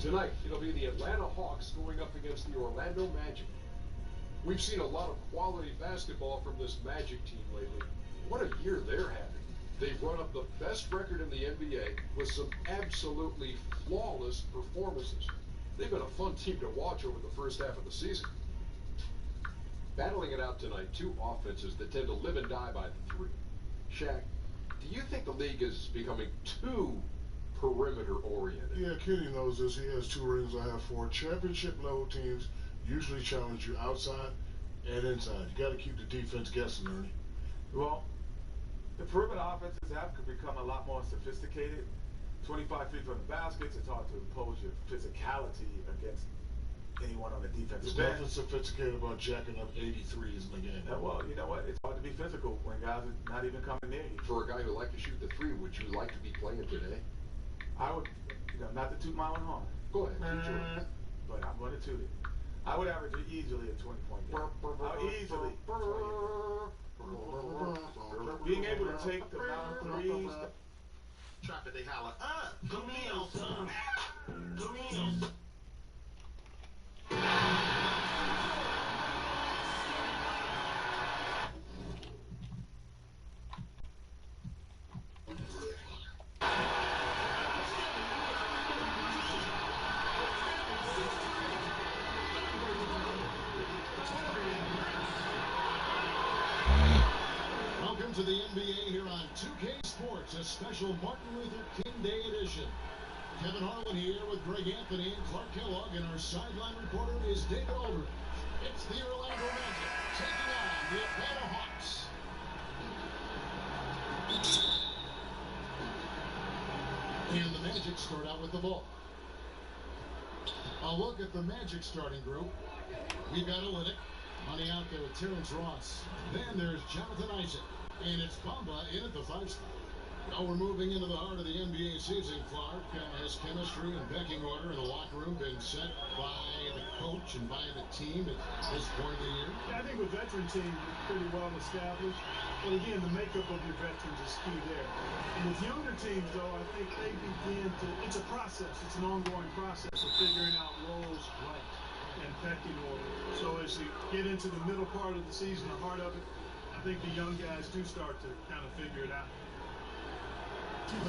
Tonight, it'll be the Atlanta Hawks going up against the Orlando Magic. We've seen a lot of quality basketball from this Magic team lately. What a year they're having. They've run up the best record in the NBA with some absolutely flawless performances. They've been a fun team to watch over the first half of the season. Battling it out tonight, two offenses that tend to live and die by the three. Shaq, do you think the league is becoming too perimeter-oriented? Yeah, Kenny knows this. He has 2 rings. I have 4. Championship-level teams usually challenge you outside and inside. You got to keep the defense guessing, Ernie. Well, the perimeter offenses have become a lot more sophisticated. 25 feet from the baskets, it's hard to impose your physicality against anyone on the defensive There's end. nothing sophisticated about jacking up 83s in the game. Well, you know what? It's hard to be physical when guys are not even coming near you. For a guy who likes to shoot the 3, would you like to be playing today? I would, not to toot my own horn. Go ahead, keep doing it. But I'm going to toot it. I would average easily a 20-point game. Easily. Being able to take the amount of threes. Traffic, they holler, come on, son. Come on. Welcome to the NBA here on 2K Sports, a special Martin Luther King Day edition. Kevin Harlan here with Greg Anthony and Clark Kellogg, and our sideline reporter is David Aldridge. It's the Orlando Magic taking on the Atlanta Hawks. And the Magic start out with the ball. A look at the Magic starting group. We've got Olynyk, money out there with Terrence Ross. Then there's Jonathan Isaac. And it's Bamba in at the 5 spot. Now we're moving into the heart of the NBA season, Clark. Has chemistry and pecking order in the locker room been set by the coach and by the team at this point of the year? Yeah, I think with veteran teams, it's pretty well established. But again, the makeup of your veterans is key there. And with younger teams, though, I think they begin to, it's a process. It's an ongoing process of figuring out roles right and pecking order. So as you get into the middle part of the season, the heart of it, I think the young guys do start to kind of figure it out.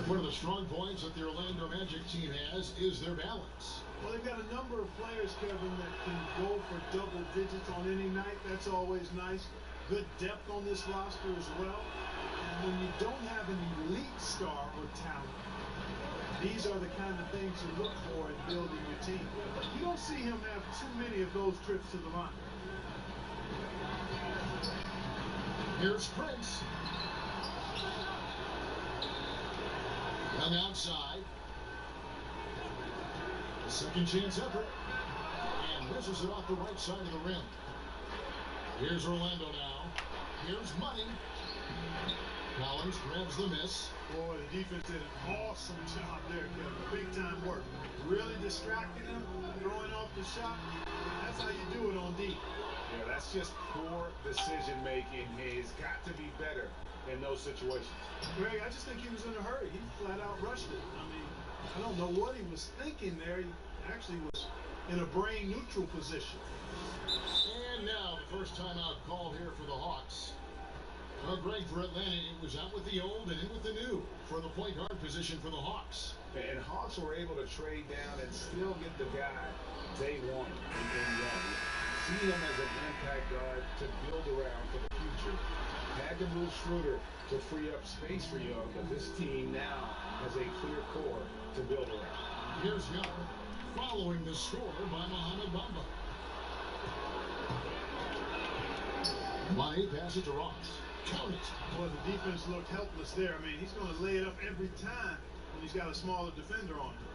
One of the strong points that the Orlando Magic team has is their balance. Well, they've got a number of players, Kevin, that can go for double digits on any night. That's always nice. Good depth on this roster as well. And when you don't have an elite star or talent, these are the kind of things you look for in building your team. You don't see him have too many of those trips to the line. Here's Prince. Young outside. A second chance effort. And misses it off the right side of the rim. Here's Orlando now. Here's Money. Collins grabs the miss. Boy, the defense did an awesome job there, Kevin. Big time work. Really distracting him, throwing off the shot. That's how you do it on D. Yeah, that's just poor decision making. He's got to be better in those situations. Greg, I just think he was in a hurry. He flat out rushed it. I mean, I don't know what he was thinking there. He actually was in a brain neutral position. And now the first timeout call here for the Hawks. Well, Greg, for Atlanta, it was out with the old and in with the new for the point guard position for the Hawks. And Hawks were able to trade down and still get the guy they wanted in Young. See him as an impact guard to build around for the future. Had to move Schroeder to free up space for Young, but this team now has a clear core to build around. Here's Young, following the score by Mohamed Bamba. Money, pass it to Ross. Count it. Well, the defense looked helpless there. I mean, he's going to lay it up every time when he's got a smaller defender on him.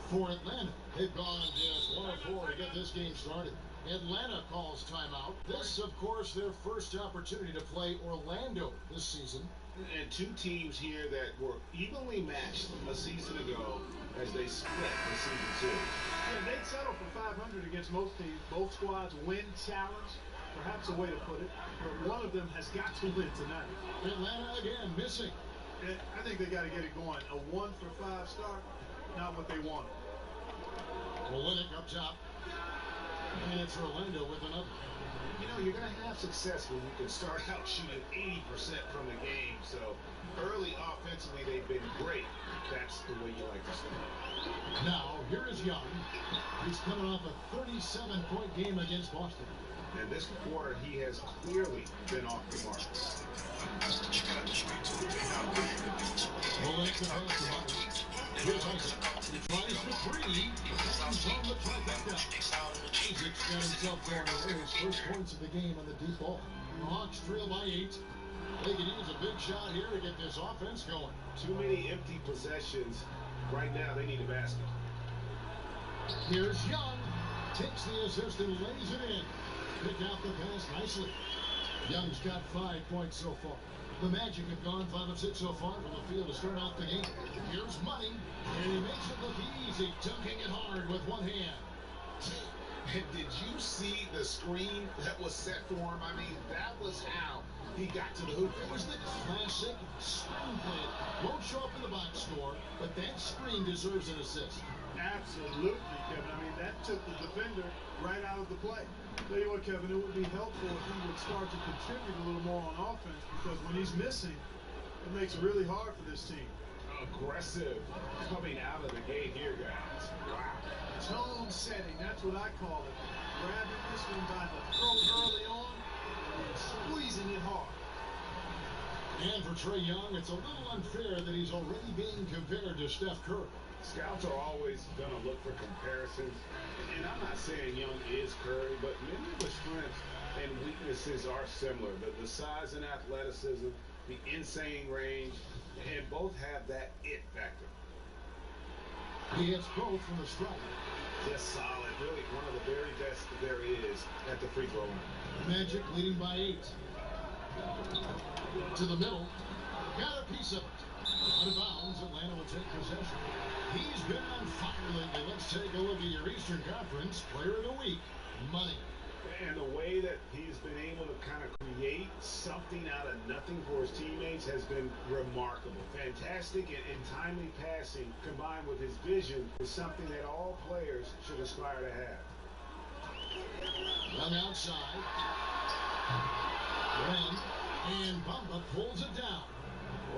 For Atlanta, they've gone just 1-4 to get this game started. Atlanta calls timeout. This, of course, their first opportunity to play Orlando this season. And two teams here that were evenly matched a season ago as they split the season series. Yeah, they'd settle for 500 against most teams. Both squads win challenge, perhaps a way to put it. But one of them has got to win tonight. Atlanta again missing. And I think they got to get it going. A 1-for-5 start, not what they wanted. Olynyk up top. And it's Orlando with another. You know, you're going to have success when you can start out shooting 80% from the game. So early offensively, they've been great. That's the way you like to start. Now, here is Young. He's coming off a 37-point game against Boston. And this quarter, he has clearly been off the mark. Olynyk to pass to Myers. Here's Isaac. He tries for three. He's on the trifecta. Isaac's got himself going away. His first points of the game on the deep ball. Hawks trail by 8. They could use a big shot here to get this offense going. Too many empty possessions. Right now, they need a basket. Here's Young. Takes the assist and lays it in. Pick out the pass nicely. Young's got 5 points so far. The Magic have gone 5 of 6 so far from the field to start out the game. Here's Money, and he makes it look easy, dunking it hard with one hand. And did you see the screen that was set for him? I mean, that was how he got to the hoop. It was the classic screen play. Won't show up in the box score, but that screen deserves an assist. Absolutely, Kevin. I mean, that took the defender right out of the play. Tell you what, Kevin, it would be helpful if he would start to contribute a little more on offense, because when he's missing, it makes it really hard for this team. Aggressive coming out of the gate here, guys. Wow. Tone setting, that's what I call it. Grabbing this one by the throat early on and squeezing it hard. And for Trey Young, it's a little unfair that he's already being compared to Steph Curry. Scouts are always going to look for comparisons. And I'm not saying Young is Curry, but many of the strengths and weaknesses are similar. The size and athleticism, the insane range, and both have that it factor. He hits both from the stripe. Just solid. Really one of the very best there is at the free throw line. Magic leading by 8. To the middle. Got a piece of it. Out of bounds, Atlanta will take possession. He's been on fire lately. Let's take a look at your Eastern Conference Player of the Week, Money. And the way that he's been able to kind of create something out of nothing for his teammates has been remarkable. Fantastic and timely passing combined with his vision is something that all players should aspire to have. Young outside. And Bamba pulls it down.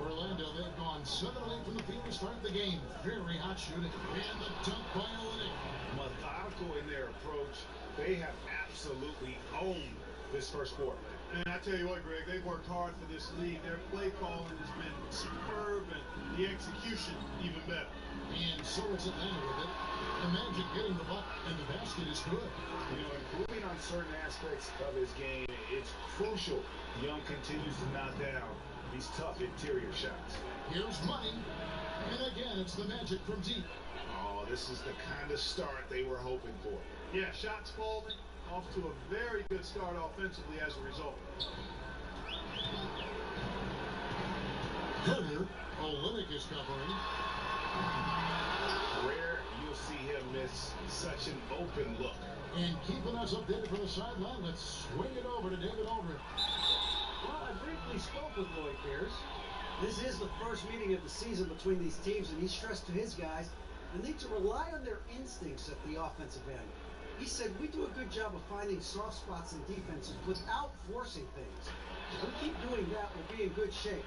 Orlando, they've gone 7 away from the field to start the game. Very hot shooting. And the dunk by Olynyk. Methodical in their approach. They have absolutely owned this first quarter. And I tell you what, Greg, they've worked hard for this league. Their play calling has been superb, and the execution even better. And so it's Atlanta with it. The Magic getting the buck, and the basket is good. You know, improving on certain aspects of his game, it's crucial. Young continues to knock down these tough interior shots. Here's Money, and again, it's the Magic from deep. Oh, this is the kind of start they were hoping for. Yeah, shots falling, off to a very good start offensively as a result. Carter, Olynyk is covering. Rare you'll see him miss such an open look. And keeping us updated from the sideline, let's swing it over to David Aldridge. Well, I briefly spoke with Lloyd Pierce. This is the first meeting of the season between these teams, and he stressed to his guys they need to rely on their instincts at the offensive end. He said, we do a good job of finding soft spots in defenses without forcing things. If we keep doing that, we'll be in good shape.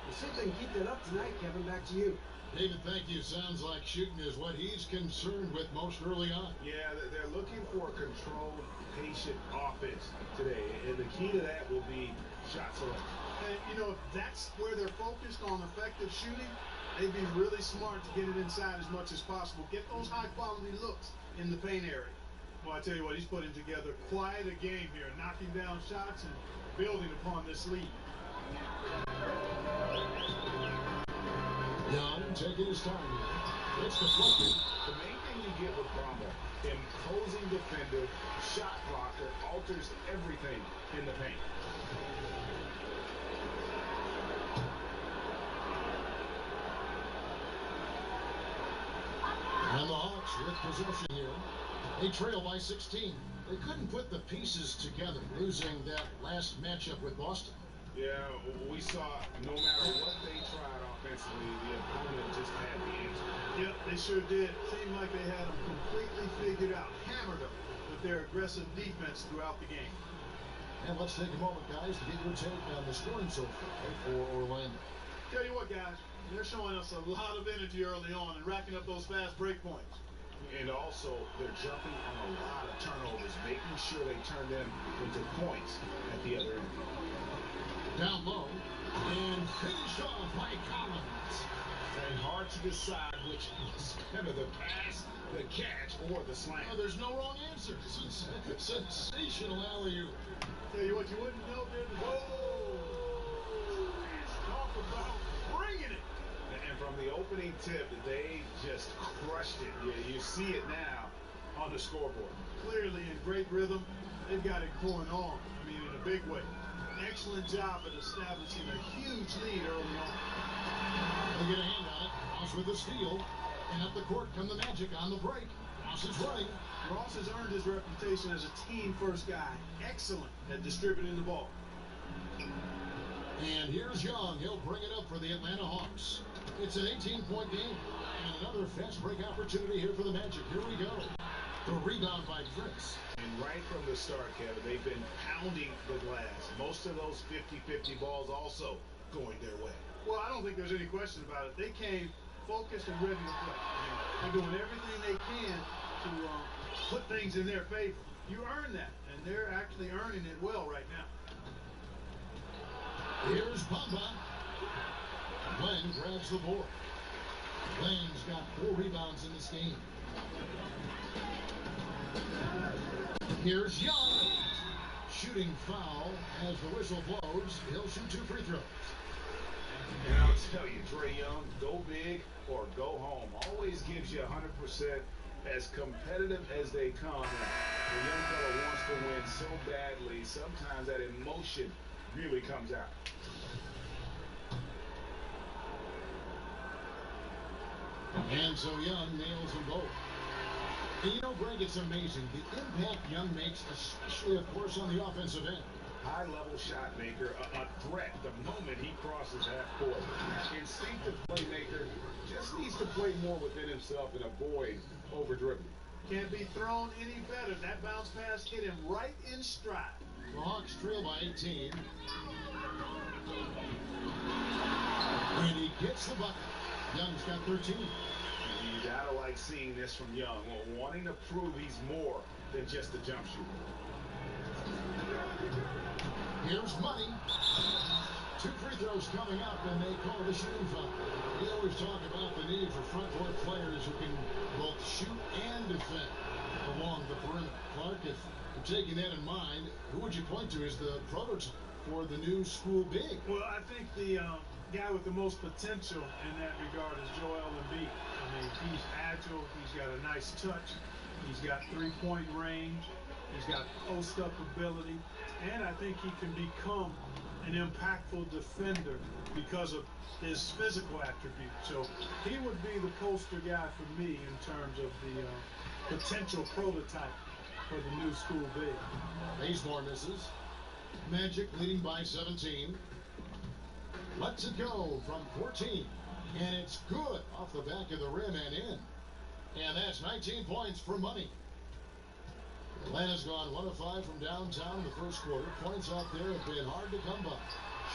We'll see if they can keep that up tonight. Kevin, back to you. David, thank you. Sounds like shooting is what he's concerned with most early on. Yeah, they're looking for a controlled, patient offense today, and the key to that will be shot selection. And, you know, if that's where they're focused on effective shooting, they'd be really smart to get it inside as much as possible. Get those high-quality looks in the paint area. Well, I tell you what, he's putting together quite a game here, knocking down shots and building upon this lead. Young taking his time. It's deflected. The main thing you get with Bamba, imposing defender, shot blocker, alters everything in the paint. And the Hawks with possession here. They trail by 16. They couldn't put the pieces together, losing that last matchup with Boston. Yeah, we saw no matter what they tried offensively, the opponent just had the answer. Yep, they sure did. Seemed like they had them completely figured out, hammered them with their aggressive defense throughout the game. And let's take a moment, guys, to get your take on the scoring so far for Orlando. Tell you what, guys, they're showing us a lot of energy early on and racking up those fast break points. And also, they're jumping on a lot of turnovers, making sure they turn them into points at the other end. Down low, and finished off by Collins. And hard to decide which is better, the pass, the catch, or the slam. Oh, there's no wrong answer. Sensational alley-oop. Tell you what, you wouldn't know there. Whoa! Talk about bringing it. And from the opening tip, they just crushed it. Yeah, you see it now on the scoreboard. Clearly in great rhythm. They've got it going on. I mean, in a big way. Excellent job at establishing a huge lead early on. They get a hand on it. Ross with the steal. And up the court come the Magic on the break. Ross is running. Ross has earned his reputation as a team-first guy. Excellent at distributing the ball. And here's Young. He'll bring it up for the Atlanta Hawks. It's an 18-point game. And another fast break opportunity here for the Magic. Here we go. The rebound by Fritz. And right from the start, Kevin, they've been pounding the glass. Most of those 50-50 balls also going their way. Well, I don't think there's any question about it. They came focused and ready to play. They're doing everything they can to put things in their favor. You earn that, and they're actually earning it well right now. Here's Bamba. Glenn grabs the board. Glenn's got 4 rebounds in this game. Here's Young. Shooting foul as the whistle blows. He'll shoot 2 free throws. And I'll tell you, Trey Young, go big or go home. Always gives you 100%, as competitive as they come. The young fellow wants to win so badly, sometimes that emotion really comes out. And so Young nails them both. And you know, Greg, it's amazing the impact Young makes, especially, of course, on the offensive end. High-level shot maker, a threat the moment he crosses half court. Instinctive playmaker, just needs to play more within himself and avoid over-dribbling. Can't be thrown any better. That bounce pass hit him right in stride. The Hawks trail by 18. And he gets the bucket. Young's got 13. You gotta like seeing this from Young, wanting to prove he's more than just a jump shooter. Here's Money. 2 free throws coming up, and they call it a shooting foul. We always talk about the need for front court players who can both shoot and defend along the perimeter. Clark, if you're taking that in mind, who would you point to as the prototype for the new school big? Well, I think the guy with the most potential in that regard is Joel Embiid. I mean, he's agile. He's got a nice touch. He's got 3-point range. He's got post-up ability. And I think he can become an impactful defender because of his physical attributes. So he would be the poster guy for me in terms of the potential prototype for the new school big. Bazemore misses. Magic leading by 17. Lets it go from 14. And it's good off the back of the rim and in. And that's 19 points for Money. Atlanta's gone 1 of 5 from downtown in the first quarter. Points out there have been hard to come by.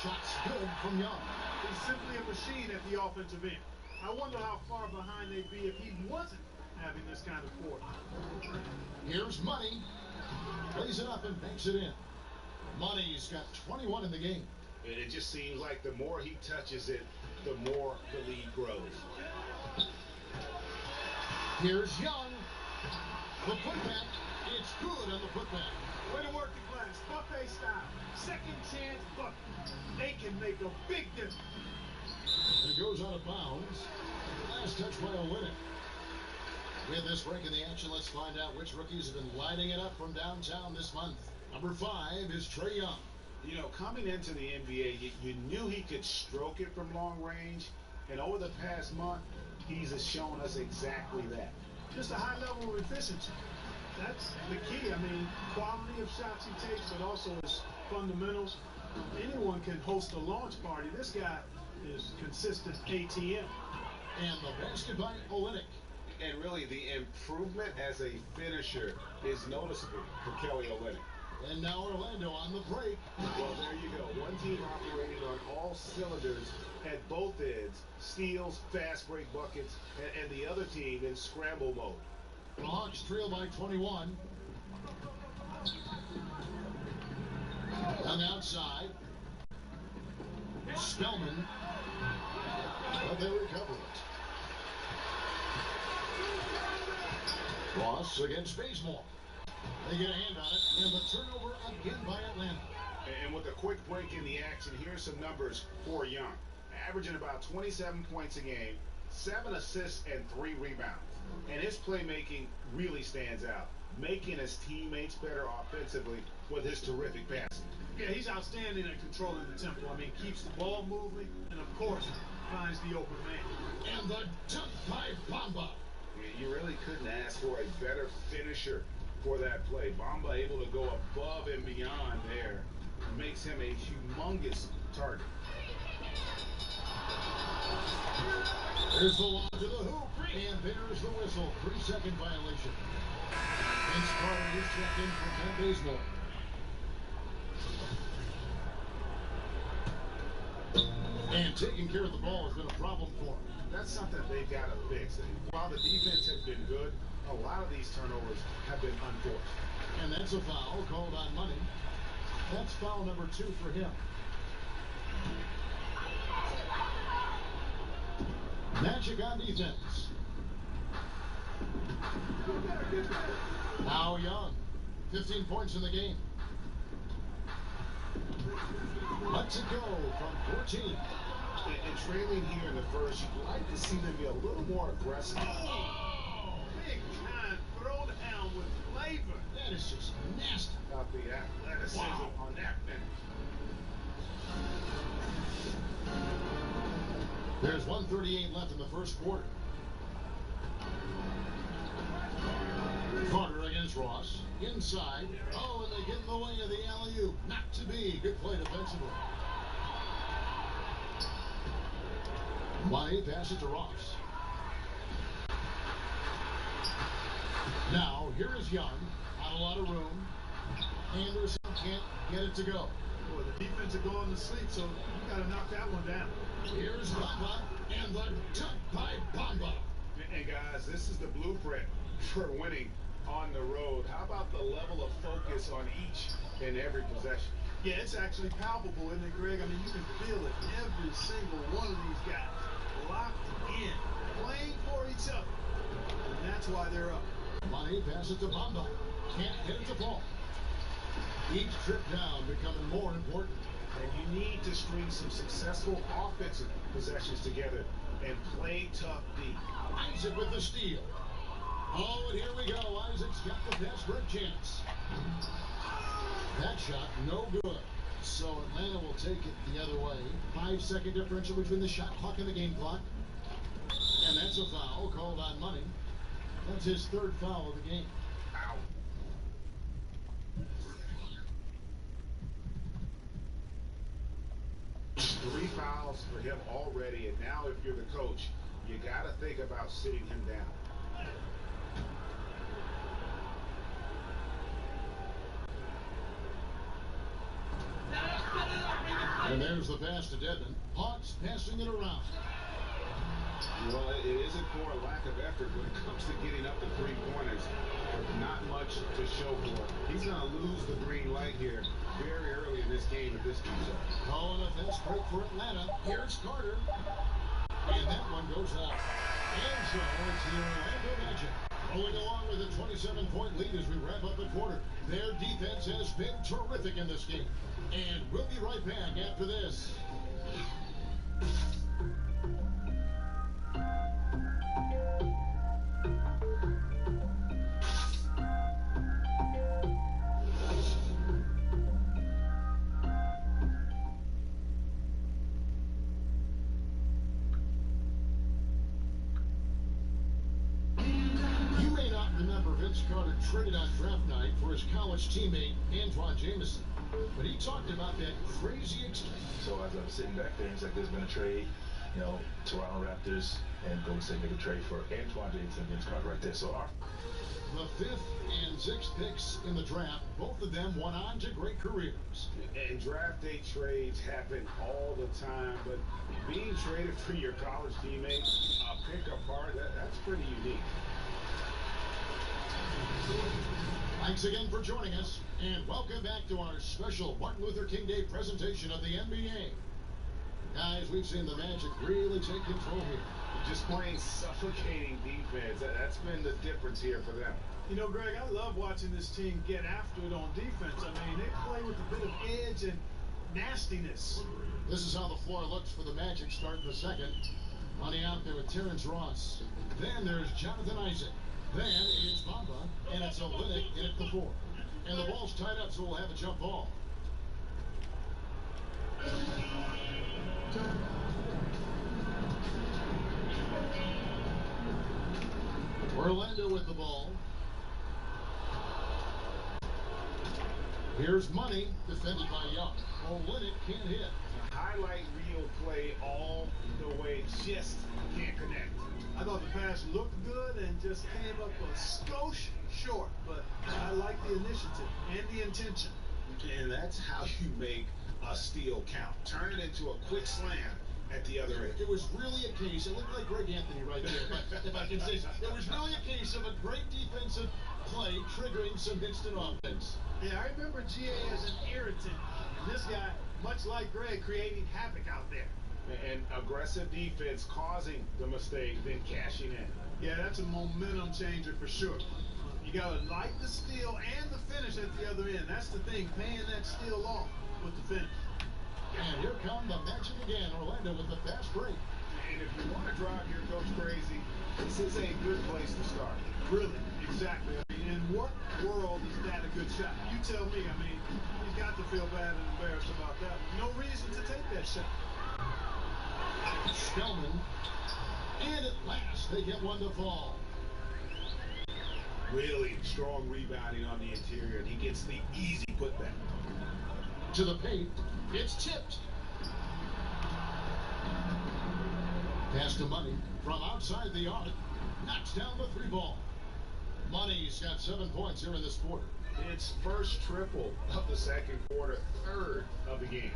Shots good from Young. He's simply a machine at the offensive end. I wonder how far behind they'd be if he wasn't having this kind of force. Here's Money. Plays it up and banks it in. Money's got 21 in the game. It just seems like the more he touches it, the more the lead grows. Here's Young. The putback. It's good on the putback. Way to work the glass. Buffet style. Second chance bucket. They can make a big difference. And it goes out of bounds. Last touch by Olynyk. With this break in the action, let's find out which rookies have been lighting it up from downtown this month. Number 5 is Trey Young. You know, coming into the NBA, you knew he could stroke it from long range. And over the past month, he's shown us exactly that. Just a high level of efficiency. That's the key. I mean, quality of shots he takes, but also his fundamentals. Anyone can host a launch party. This guy is consistent ATM. And the basket by Olynyk. And really, the improvement as a finisher is noticeable for Kelly Olynyk. And now Orlando on the break. Well, there you go. One team operating on all cylinders at both ends. Steals, fast break buckets, and the other team in scramble mode. The Hawks trail by 21. On the outside. Spellman. But they recover it. Ross against Bazemore. They get a hand on it, and the turnover again by Atlanta. And with a quick break in the action, here's some numbers for Young. Averaging about 27 points a game, 7 assists, and 3 rebounds. And his playmaking really stands out, making his teammates better offensively with his terrific passing. Yeah, he's outstanding at controlling the tempo. I mean, keeps the ball moving, and of course, finds the open man. And the dunk by Bamba. You really couldn't ask for a better finisher for that play. Bamba able to go above and beyond there. Makes him a humongous target. There's the launch to the hoop, and there's the whistle. 3-second violation. Vince Carter is checked in for Ken Bazemore. And taking care of the ball has been a problem for him. That's something they've got to fix. While the defense has been good, a lot of these turnovers have been unforced. And that's a foul called on Money. That's foul number 2 for him. Magic on defense. Now Young. 15 points in the game. Let's it go from 14. And trailing here in the first, you'd like to see them be a little more aggressive. Oh, big time throwdown with flavor. That is just nasty. About the athleticism on that finish. There's 1:38 left in the first quarter. Carter against Ross. Inside. Oh, and they get in the way of the alley-oop. Not to be. Good play defensively. Money pass it to Ross. Now, here is Young. Not a lot of room. Anderson can't get it to go. Boy, the defense are going to sleep, so you got to knock that one down. Here's Bamba, and the dunk by Bamba. And guys, this is the blueprint for winning on the road. How about the level of focus on each and every possession? Yeah, it's actually palpable, isn't it, Greg? I mean, you can feel it. Every single one of these guys locked in, playing for each other. And that's why they're up. Money pass it to Bamba. Can't get it to fall. Each trip down becoming more important. And you need to string some successful offensive possessions together and play tough D. Isaac with the steal. Oh, and here we go. Isaac's got the desperate chance. That shot, no good. So Atlanta will take it the other way. 5-second differential between the shot clock and the game clock. And that's a foul called on Money. That's his 3rd foul of the game. Ow. Three fouls for him already, and now if you're the coach, you got to think about sitting him down. And there's the pass to Dedmon. Hawks passing it around. Well, it isn't for a lack of effort when it comes to getting up the 3-pointers. Not much to show for. He's going to lose the green light here very early in this game if this keeps up. Calling a fast break for Atlanta. Here's Carter. And that one goes out. And so it's the Orlando Magic rolling along with a 27-point lead as we wrap up the quarter. Their defense has been terrific in this game. And we'll be right back after this. Carter traded on draft night for his college teammate, Antoine Jameson. But he talked about that crazy exchange. So as I'm sitting back there, it's like there's been a trade, you know, Toronto Raptors and Golden State make a trade for Antoine Davis and Vince Carter right there. So the 5th and 6th picks in the draft, both of them went on to great careers. And draft day trades happen all the time, but being traded for your college teammate, pick apart, that's pretty unique. Thanks again for joining us, and welcome back to our special Martin Luther King Day presentation of the NBA. Guys, we've seen the Magic really take control here. Just playing suffocating defense. That's been the difference here for them. You know, Greg, I love watching this team get after it on defense. I mean, they play with a bit of edge and nastiness. This is how the floor looks for the Magic starting the second. Money out there with Terrence Ross. Then there's Jonathan Isaac. Then it's Bamba, and it's Olynyk in at the 4. And the ball's tied up, so we'll have a jump ball. Orlando with the ball. Here's Money, defended by Young. Olynyk can't hit. Highlight reel play all the way, just can't connect. I thought the pass looked good and just came up a skosh short, but I like the initiative and the intention. And that's how you make a steal count. Turn it into a quick slam at the other end. It was really a case, it looked like Greg Anthony right there, if I can say so. It was really a case of a great defensive play triggering some instant offense. Yeah, I remember GA as an irritant. And this guy, much like Greg, creating havoc out there. And aggressive defense causing the mistake, then cashing in. Yeah, that's a momentum changer for sure. You got to like the steal and the finish at the other end. That's the thing, paying that steal off with the finish. And here come the Magic again. Orlando with the fast break. And if you want to drive your coach crazy, this is a good place to start. Really, exactly. I mean, in what world is that a good shot? You tell me. I mean, he's got to feel bad and embarrassed about that. No reason to take that shot. Spellman. And at last, they get one to fall. Really strong rebounding on the interior, and he gets the easy putback. To the paint, it's tipped. Pass to Money from outside the arc. Knocks down the 3 ball. Money's got 7 points here in this quarter. It's first triple of the second quarter, third of the game.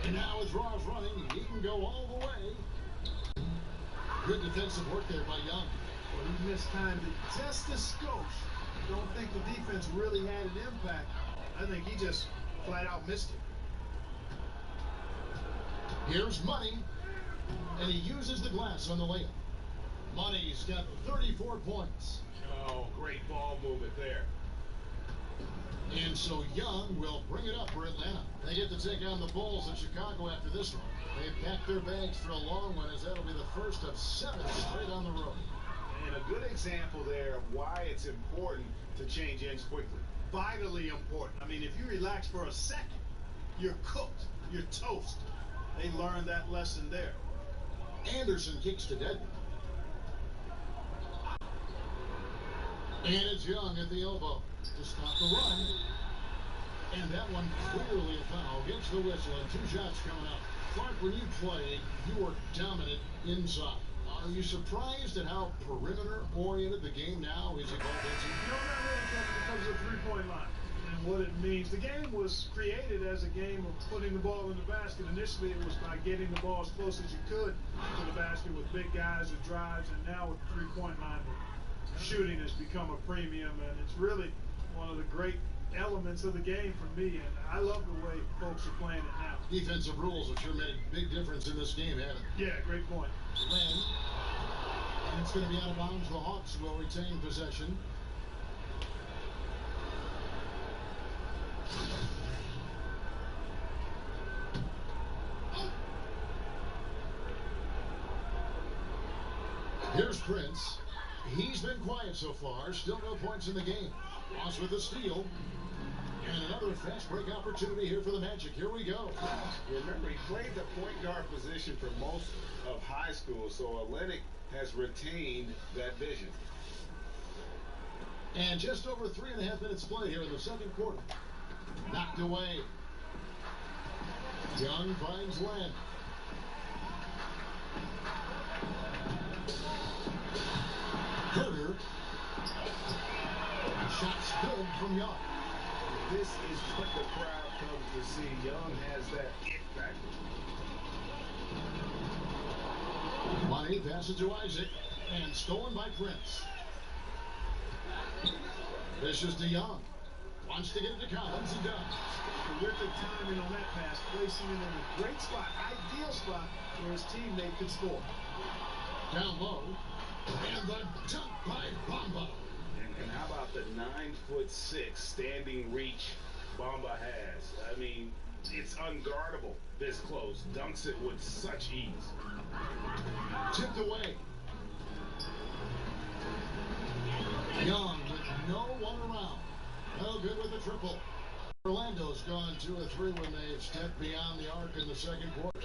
And now with Ross running, he can go all the way. Good defensive work there by Young. Well, he mistimed it just a skosh. Don't think the defense really had an impact. I think he just flat out missed it. Here's Money, and he uses the glass on the layup. Money's got 34 points. Oh, great ball movement there. And so Young will bring it up for Atlanta. They get to take on the Bulls in Chicago after this one. They've packed their bags for a long one, as that'll be the first of 7 straight on the road. And a good example there of why it's important to change ends quickly. Vitally important. I mean, if you relax for a second, you're cooked. You're toast. They learned that lesson there. Anderson kicks to Deadman. And it's Young at the elbow to stop the run. And that one clearly a foul. Gets the whistle and 2 shots coming up. Clark, when you play, you are dominant inside. Are you surprised at how perimeter-oriented the game now is evolved into? No, not really, because of the three-point line and what it means. The game was created as a game of putting the ball in the basket. Initially, it was by getting the ball as close as you could to the basket with big guys with drives, and now with the three-point line, shooting has become a premium, and it's really one of the great elements of the game for me, and I love the way folks are playing it now. Defensive rules have sure made a big difference in this game, haven't they? Yeah, great point. Lynn, and it's going to be out of bounds. The Hawks will retain possession. Here's Prince. He's been quiet so far. Still no points in the game. Ross with a steal. And another fast break opportunity here for the Magic. Here we go. Remember, he played the point guard position for most of high school, so Olynyk has retained that vision. And just over 3.5 minutes play here in the second quarter. Knocked away. Young finds Len. Carter. Shot's good from Young. This is what the crowd comes to see. Young has that it factor. Money passes to Isaac and stolen by Prince. This is to Young. Wants to get it to Collins. He does. Terrific timing on that pass, placing it in a great spot, ideal spot where his teammate could score. Down low. And the dunk by Bamba. And how about the 9'6" standing reach Bamba has? I mean, it's unguardable this close. Dunks it with such ease. Tipped away. Young with no one around. No good with the triple. Orlando's gone 2 of 3 when they've stepped beyond the arc in the second quarter.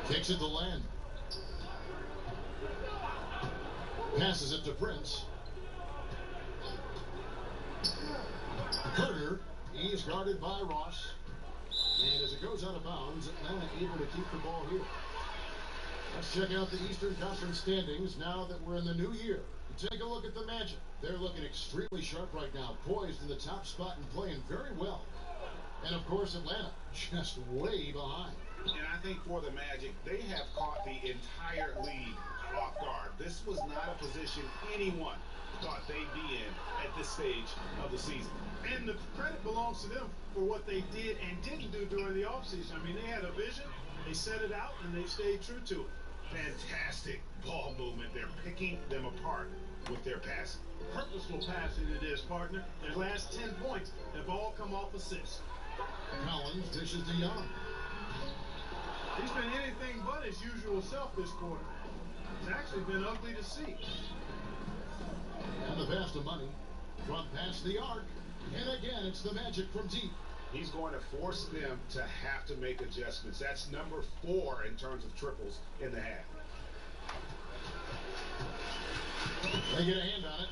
Kicks it to Len. Passes it to Prince. Carter, he's guarded by Ross. And as it goes out of bounds, Atlanta able to keep the ball here. Let's check out the Eastern Conference standings now that we're in the new year. Take a look at the Magic. They're looking extremely sharp right now, poised in the top spot and playing very well. And of course, Atlanta just way behind. And I think for the Magic, they have caught the entire league off guard. This was not a position anyone thought they'd be in at this stage of the season. And the credit belongs to them for what they did and didn't do during the offseason. I mean, they had a vision, they set it out, and they stayed true to it. Fantastic ball movement. They're picking them apart with their passing. Purposeful passing it is, partner. Their last 10 points have all come off assists. Collins dishes to Young. He's been anything but his usual self this quarter. It's actually been ugly to see. And the pass to Money. Front past the arc. And again, it's the Magic from deep. He's going to force them to have to make adjustments. That's number 4 in terms of triples in the half. They get a hand on it.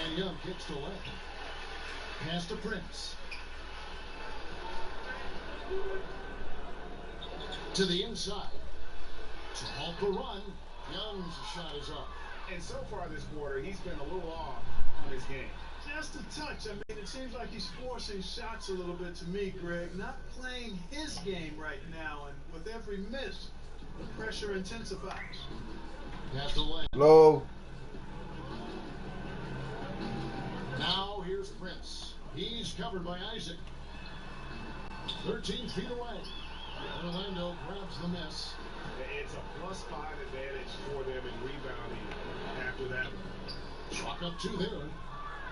And Young kicks to left. Pass to Prince. To the inside. To halt the run. Young's shot is off. And so far this quarter, he's been a little off on his game. Just a touch. I mean, it seems like he's forcing shots a little bit to me, Greg. Not playing his game right now, and with every miss, the pressure intensifies. Pass to Len. Low. Now here's Prince. He's covered by Isaac. 13 feet away. Orlando grabs the miss. It's a +5 advantage for them in rebounding after that one. Chalk up 2 there.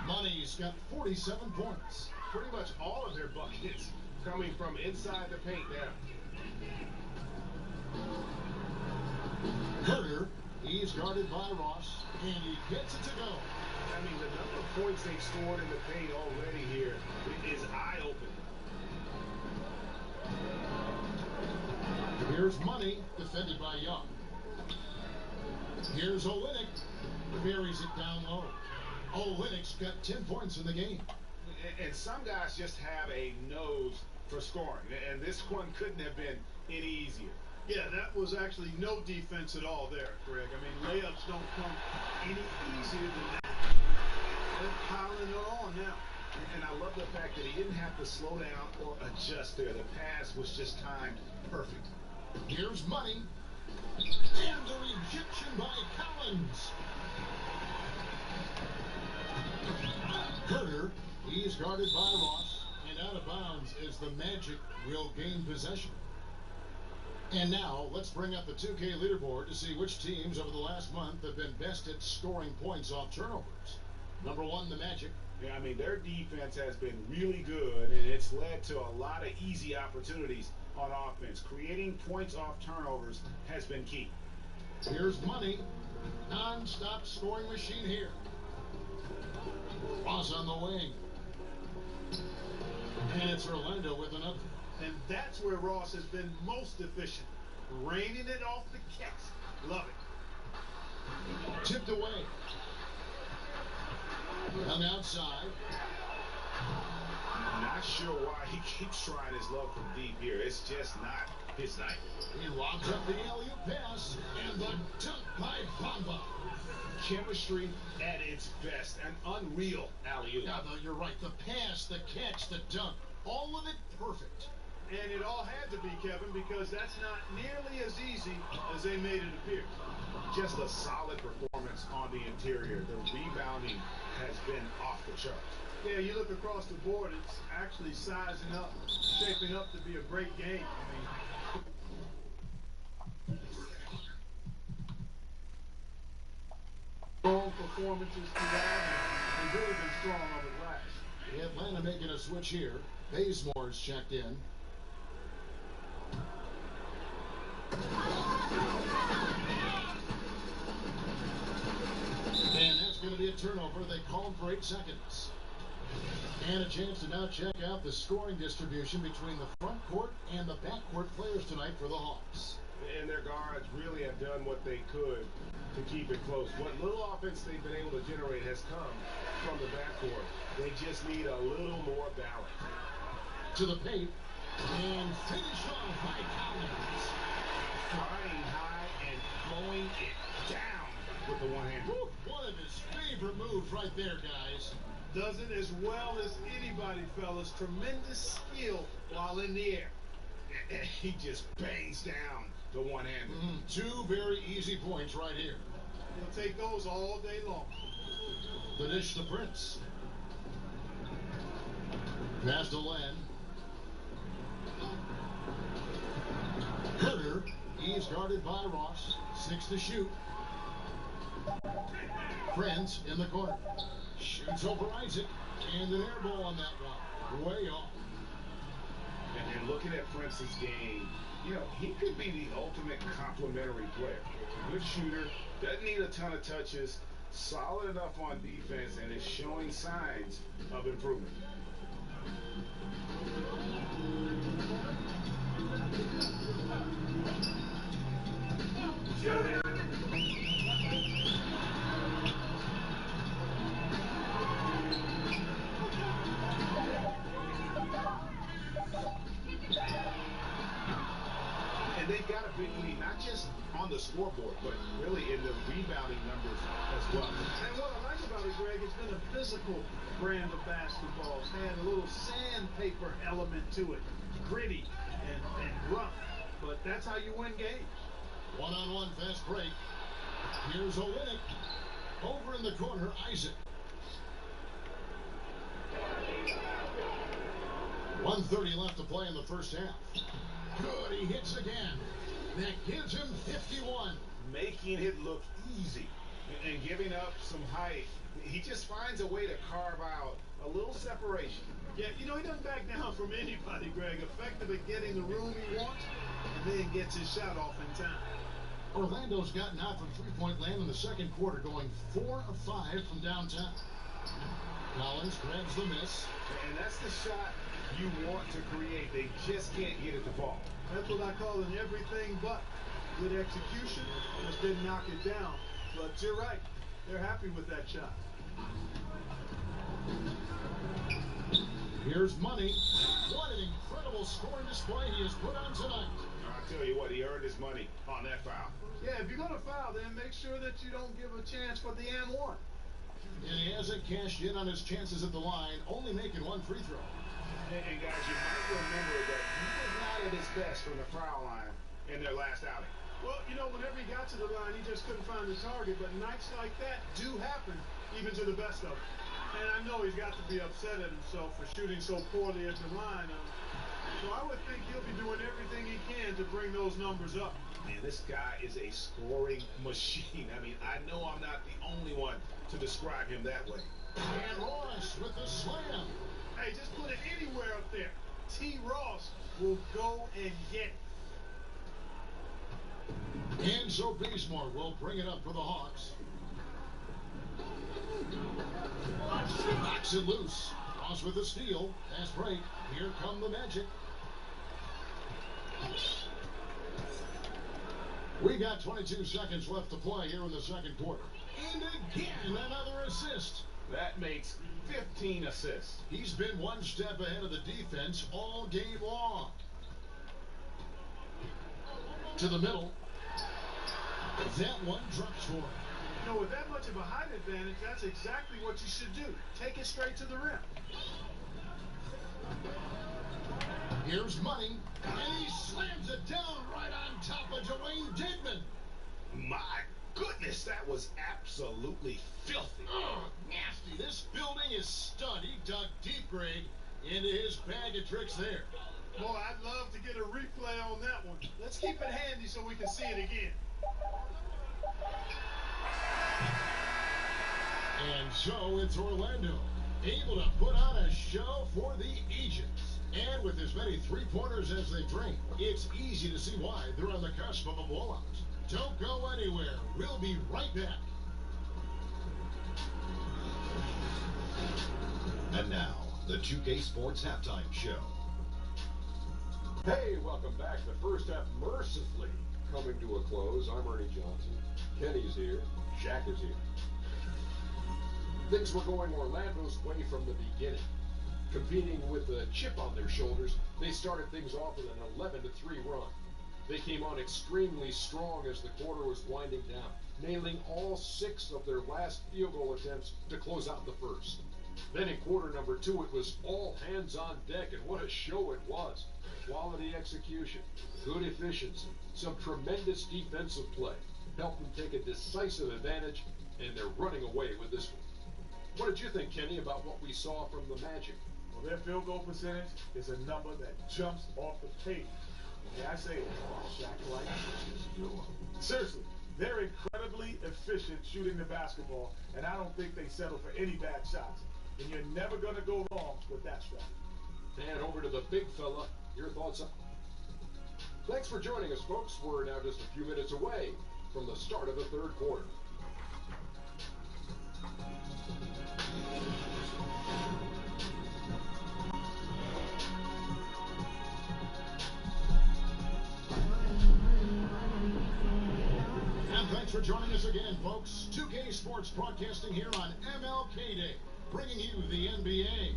Money's got 47 points. Pretty much all of their buckets coming from inside the paint now. Carter, he's guarded by Ross, and he gets it to go. I mean, the number of points they've scored in the paint already here is eye-opening. Here's Money, defended by Young. Here's Olynyk, buries it down low. Olynyk's got 10 points in the game. And some guys just have a nose for scoring, and this one couldn't have been any easier. Yeah, that was actually no defense at all there, Greg. I mean, layups don't come any easier than that. They're piling it on now. And I love the fact that he didn't have to slow down or adjust there. The pass was just timed perfect. Here's Money. And the rejection by Collins. Carter, he's guarded by Ross, and out of bounds as the Magic will gain possession. And now, let's bring up the 2K leaderboard to see which teams over the last month have been best at scoring points off turnovers. Number 1, the Magic. Yeah, I mean, their defense has been really good, and it's led to a lot of easy opportunities on offense. Creating points off turnovers has been key. Here's Money. Non-stop scoring machine here. Ross on the wing. And it's Orlando with another. And that's where Ross has been most efficient. Raining it off the catch. Love it. Tipped away. On the outside. Not sure why he keeps trying his luck from deep here. It's just not his night. He lobs up the alley-oop pass, and the dunk by Bamba. Chemistry at its best. An unreal alley-oop. Now, though, you're right. The pass, the catch, the dunk, all of it perfect. And it all had to be, Kevin, because that's not nearly as easy as they made it appear. Just a solid performance on the interior. The rebounding has been off the charts. Yeah, you look across the board, it's actually sizing up, shaping up to be a great game. Strong performances throughout, and really been strong on the glass. Atlanta making a switch here. Bazemore's checked in. And that's going to be a turnover. They called for 8 seconds. And a chance to now check out the scoring distribution between the front court and the back court players tonight for the Hawks. And their guards really have done what they could to keep it close. What little offense they've been able to generate has come from the backcourt. They just need a little more balance. To the paint. And finish off by Collins. Flying high and throwing it down with the one hand. One of his favorite moves right there, guys. Does it as well as anybody, fellas. Tremendous skill while in the air. He just bangs down the one-hander. 2 very easy points right here. He'll take those all day long. The dish to Prince. Pass to Len. Herter, he's guarded by Ross. 6 to shoot. Prince in the corner. Shoots over Isaac. And an air ball on that one. Way off. And looking at Prince's game, you know, he could be the ultimate complementary player. Good shooter, doesn't need a ton of touches, solid enough on defense, and is showing signs of improvement. And they've got a big lead, not just on the scoreboard, but really in the rebounding numbers as well. And what I like about it, Greg, it's been a physical brand of basketball. It's had a little sandpaper element to it, gritty and rough. But that's how you win games. One-on-one fast break. Here's Olynyk. Over in the corner, Isaac. 1:30 left to play in the first half. Good, he hits again. That gives him 51. Making it look easy and giving up some height. He just finds a way to carve out a little separation. Yeah, you know, he doesn't back down from anybody, Greg. Effective at getting the room he wants, and then gets his shot off in time. Orlando's gotten out from three-point land in the second quarter, going 4 of 5 from downtown. Collins grabs the miss. And that's the shot you want to create. They just can't get it to fall. That's what I call an everything but. Good execution, just didn't knock it down. But you're right, they're happy with that shot. Here's Money. What an incredible scoring display he has put on tonight. I'll tell you what, he earned his money on that foul. Yeah, if you're going to foul, then make sure that you don't give a chance for the and one. And he hasn't cashed in on his chances at the line, only making 1 free throw. And guys, you might remember that he was not at his best from the foul line in their last outing. Well, you know, whenever he got to the line, he just couldn't find the target. But nights like that do happen, even to the best of them. And I know he's got to be upset at himself for shooting so poorly at the line. So I would think he'll be doing everything he can to bring those numbers up. Man, this guy is a scoring machine. I mean, I know I'm not the only one to describe him that way. And Ross with the slam. Hey, just put it anywhere up there. T. Ross will go and get it. And so Bazemore will bring it up for the Hawks. Knocks it loose. Ross with the steal. Fast break. Here come the Magic. We got 22 seconds left to play here in the second quarter. And again, another assist. That makes 15 assists. He's been one step ahead of the defense all game long. To the middle. That one drops for him. You know, with that much of a height advantage, that's exactly what you should do. Take it straight to the rim. Here's Money, and he slams it down right on top of Dwayne Digman. My goodness, that was absolutely filthy. Oh, nasty. This building is stud. He dug deep, Greg, into his bag of tricks there. Boy, I'd love to get a replay on that one. Let's keep it handy so we can see it again. And so it's Orlando, able to put on a show for the ages. And with as many three-pointers as they drain, it's easy to see why they're on the cusp of a blowout. Don't go anywhere. We'll be right back. And now, the 2K Sports Halftime Show. Hey, welcome back. The first half mercifully coming to a close. I'm Ernie Johnson. Kenny's here. Shaq is here. Things were going Orlando's way from the beginning. Competing with a chip on their shoulders, they started things off with an 11-3 run. They came on extremely strong as the quarter was winding down, nailing all 6 of their last field goal attempts to close out the first. Then in quarter number 2, it was all hands on deck, and what a show it was. Quality execution, good efficiency, some tremendous defensive play helped them take a decisive advantage, and they're running away with this one. What did you think, Kenny, about what we saw from the Magic? Well, their field goal percentage is a number that jumps off the page. And I say it's Shaq-like. Seriously, they're incredibly efficient shooting the basketball, and I don't think they settle for any bad shots. And you're never going to go wrong with that strategy. And over to the big fella. Your thoughts? Thanks for joining us, folks. We're now just a few minutes away from the start of the third quarter. And thanks for joining us again, folks. 2K Sports Broadcasting here on MLK Day, bringing you the NBA.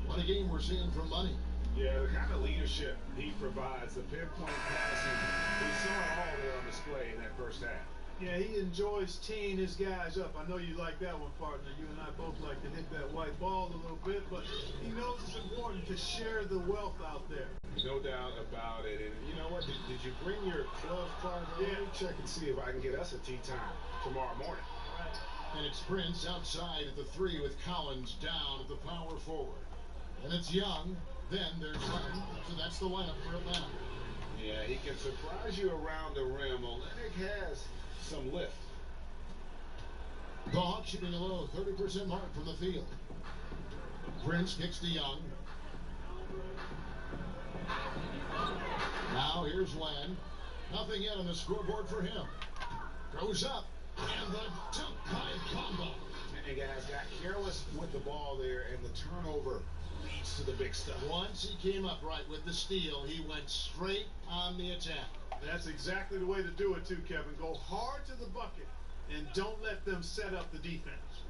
What a game we're seeing from Money. Yeah, the kind of leadership he provides, the pinpoint passing, we saw it all there on display in that first half. Yeah, he enjoys teeing his guys up. I know you like that one, partner. You and I both like to hit that white ball a little bit, but he knows it's important to share the wealth out there. No doubt about it. And you know what? Did you bring your glove card? Yeah. Let me check and see if I can get us a tee time tomorrow morning. And it's Prince outside at the 3 with Collins down at the power forward. And it's Young. Then there's Leonard. So that's the lineup for Atlanta. Yeah, he can surprise you around the rim. Olenek has some lift. The Hawks shipping a low 30% mark from the field. Prince kicks to Young. Now here's Len. Nothing yet on the scoreboard for him. Goes up. And the dunk by Bamba. And guys got careless with the ball there, and the turnover leads to the big stuff. Once he came up right with the steal, he went straight on the attack. That's exactly the way to do it, too, Kevin. Go hard to the bucket, and don't let them set up the defense.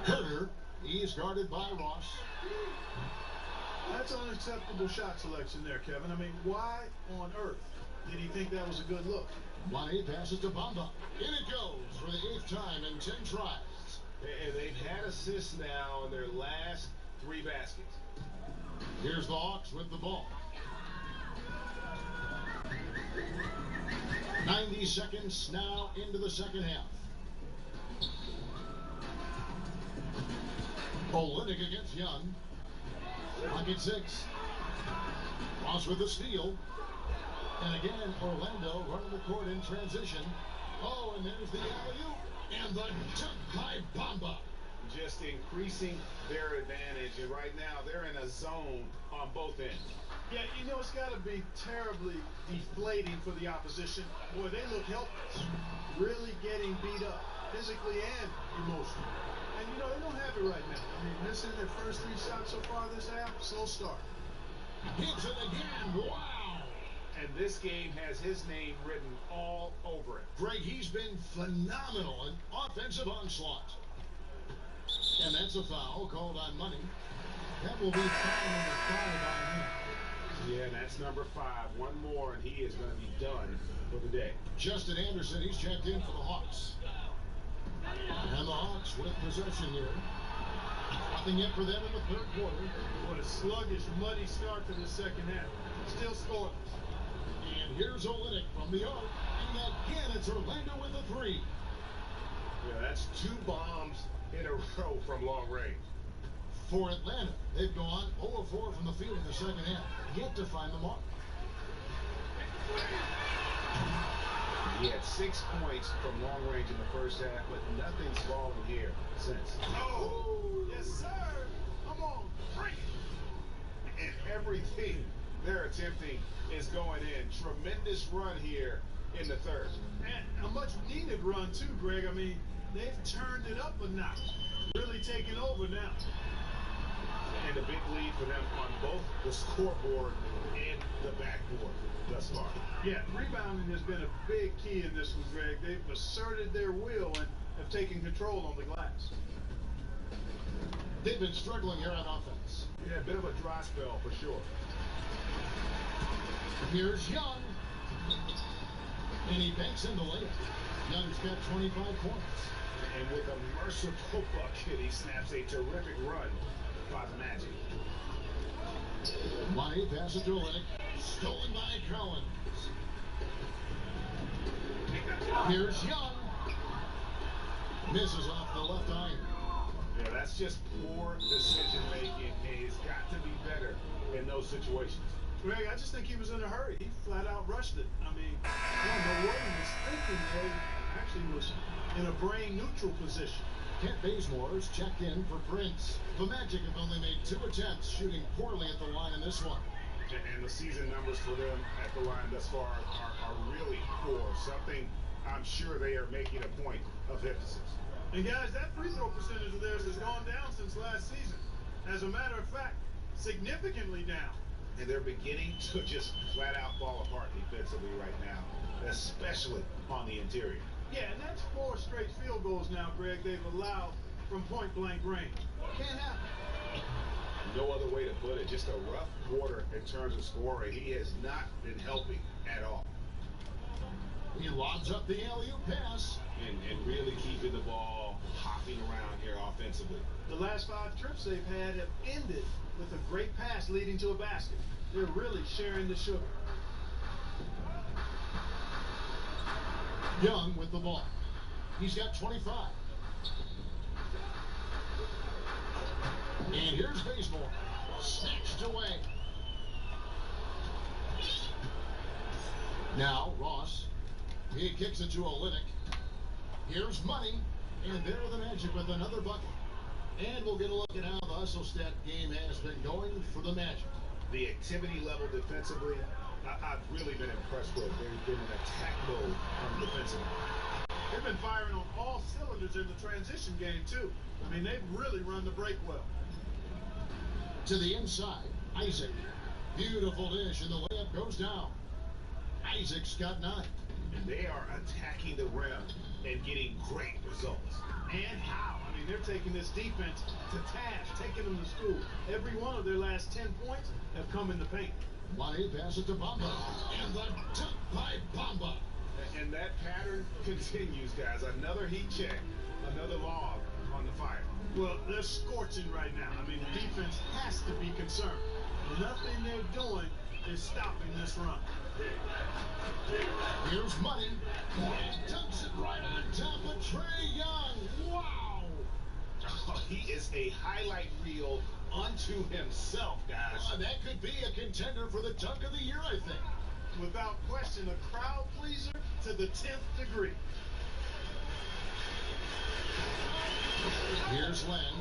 Herter, he's guarded by Ross. That's unacceptable shot selection there, Kevin. I mean, why on earth did he think that was a good look? Money passes to Bamba. In it goes for the 8th time in 10 tries. And they've had assists now in their last 3 baskets. Here's the Hawks with the ball. 90 seconds now into the second half. Olenek against Young. Pocket 6. Ross with the steal. And again, Orlando running the court in transition. Oh, and there's the alley-oop. And the dunk by Bamba. Just increasing their advantage. And right now, they're in a zone on both ends. Yeah, you know, it's got to be terribly deflating for the opposition. Boy, they look helpless. Really getting beat up, physically and emotionally. And, you know, they don't have it right now. I mean, missing their first 3 shots so far this half, slow start. Hits it again. Wow. and this game has his name written all over it. Greg, he's been phenomenal in offensive onslaught. And that's a foul called on Money. That will be foul number 5 on him. Yeah, and that's number 5. One more, and he is going to be done for the day. Justin Anderson, he's checked in for the Hawks. And the Hawks with possession here. Nothing yet for them in the third quarter. What a sluggish, muddy start to the second half. Still scoreless. And here's Olynyk from the arc. And again, it's Orlando with a 3. Yeah, that's 2 bombs in a row from long range. For Atlanta, they've gone 0 of 4 from the field in the second half. Yet to find the mark. He had 6 points from long range in the first half, but nothing's fallen here since. Oh, yes, sir. Come on, bring it. And everything they're attempting is going in. Tremendous run here in the third. And a much needed run, too, Greg. I mean, they've turned it up a notch. Really taking over now. And a big lead for them on both the scoreboard and the backboard thus far. Yeah, rebounding has been a big key in this one, Greg. They've asserted their will and have taken control on the glass. They've been struggling here on offense. Yeah, a bit of a dry spell for sure. Here's Young. And he banks in the layup. Young's got 25 points. And with a merciful bucket, he snaps a terrific run by the Magic. Money passes to Olynyk. Stolen by Collins. Here's Young. Misses off the left iron. Yeah, that's just poor decision making, and he's got to be better in those situations. Greg, I just think he was in a hurry. He flat out rushed it. I mean, I don't know what he was thinking, though. He actually was in a brain neutral position. Kent Bazemore's checked in for Prince. The Magic have only made 2 attempts, shooting poorly at the line in this one. And the season numbers for them at the line thus far are really poor. Something I'm sure they are making a point of emphasis. And guys, that free throw percentage of theirs has gone down since last season. As a matter of fact, significantly down. And they're beginning to just flat out fall apart defensively right now, especially on the interior. Yeah, and that's 4 straight field goals now, Greg, they've allowed from point-blank range. Can't happen. No other way to put it. Just a rough quarter in terms of scoring. He has not been helping at all. He lobs up the alley-oop pass. And really keeping the ball hopping around here offensively. The last 5 trips they've had have ended with a great pass leading to a basket. They're really sharing the sugar. Young with the ball. He's got 25. And here's Bazemore. Snatched away. Now Ross. He kicks it to Olynyk. Here's Money. And there are the Magic with another bucket. And we'll get a look at how the Hustlestat game has been going for the Magic. The activity level defensively, I've really been impressed with. They've been in attack mode on the defensive end. They've been firing on all cylinders in the transition game, too. I mean, they've really run the break well. To the inside, Isaac. Beautiful dish, and the layup goes down. Isaac's got 9. And they are attacking the rim and getting great results. And how? I mean, they're taking this defense to task, taking them to school. Every one of their last 10 points have come in the paint. Money passes to Bamba. And the dunk by Bamba. And that pattern continues, guys. Another heat check, another log on the fire. Well, they're scorching right now. I mean, the defense has to be concerned. Nothing they're doing is stopping this run. Here's Money. And dunks it right on top of Trey Young. Wow! Oh, he is a highlight reel unto himself, guys. That could be a contender for the dunk of the year, I think. Without question, a crowd pleaser to the 10th degree. Here's Len.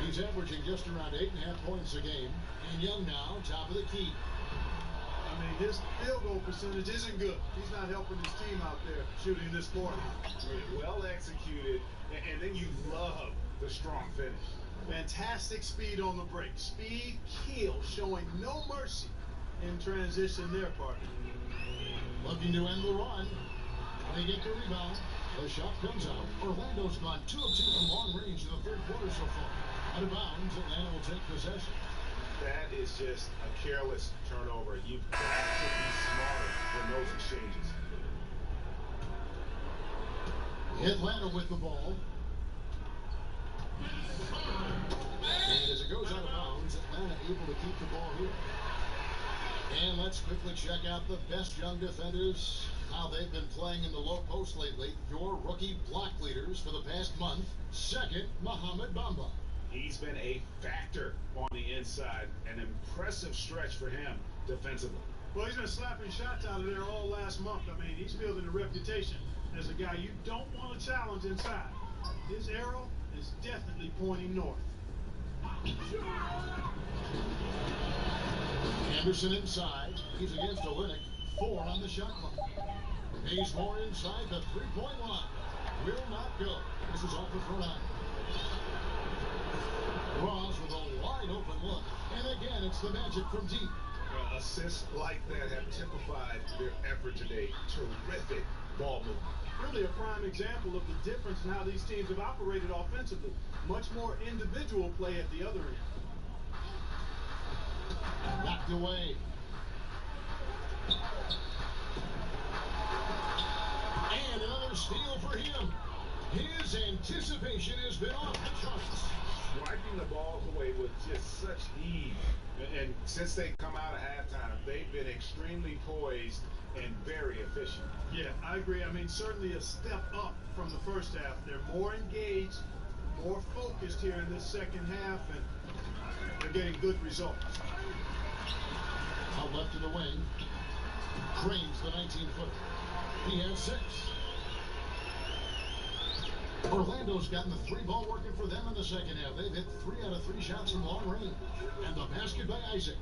He's averaging just around 8.5 points a game. And Young now, top of the key. I mean, his field goal percentage isn't good. He's not helping his team out there shooting this quarter. Well executed, and then you love the strong finish. Fantastic speed on the break. Speed, kill, showing no mercy. in transition there, partner. Looking to end the run. They get the rebound. The shot comes out. Orlando's gone 2 of 2 from long range in the third quarter so far. Out of bounds, Atlanta will take possession. That is just a careless turnover. You've got to be smarter than those exchanges. Atlanta with the ball. And as it goes out of bounds, Atlanta able to keep the ball here. And let's quickly check out the best young defenders, how they've been playing in the low post lately. Your rookie block leaders for the past month. Second, Mohamed Bamba. He's been a factor on the inside. An impressive stretch for him defensively. Well, he's been slapping shots out of there all last month. I mean, he's building a reputation as a guy you don't want to challenge inside. His arrow is definitely pointing north. Anderson inside. He's against Olynyk. 4 on the shot clock. Bazemore inside the three-point line. Will not go. This is off the front line. Ross with a wide open look. And again, it's the Magic from deep. Assists like that have typified their effort today. Terrific ball movement. Really a prime example of the difference in how these teams have operated offensively. Much more individual play at the other end. Knocked away. And another steal for him. His anticipation has been off the charts. Wiping the ball away with just such ease. And since they come out of halftime, they've been extremely poised and very efficient. Yeah, I agree. I mean, certainly a step up from the first half. They're more engaged, more focused here in this second half, and they're getting good results. Out left in the wing. Cranes the 19-footer. He has 6. Orlando's gotten the 3-ball working for them in the second half. They've hit 3 out of 3 shots from long range. And the basket by Isaac.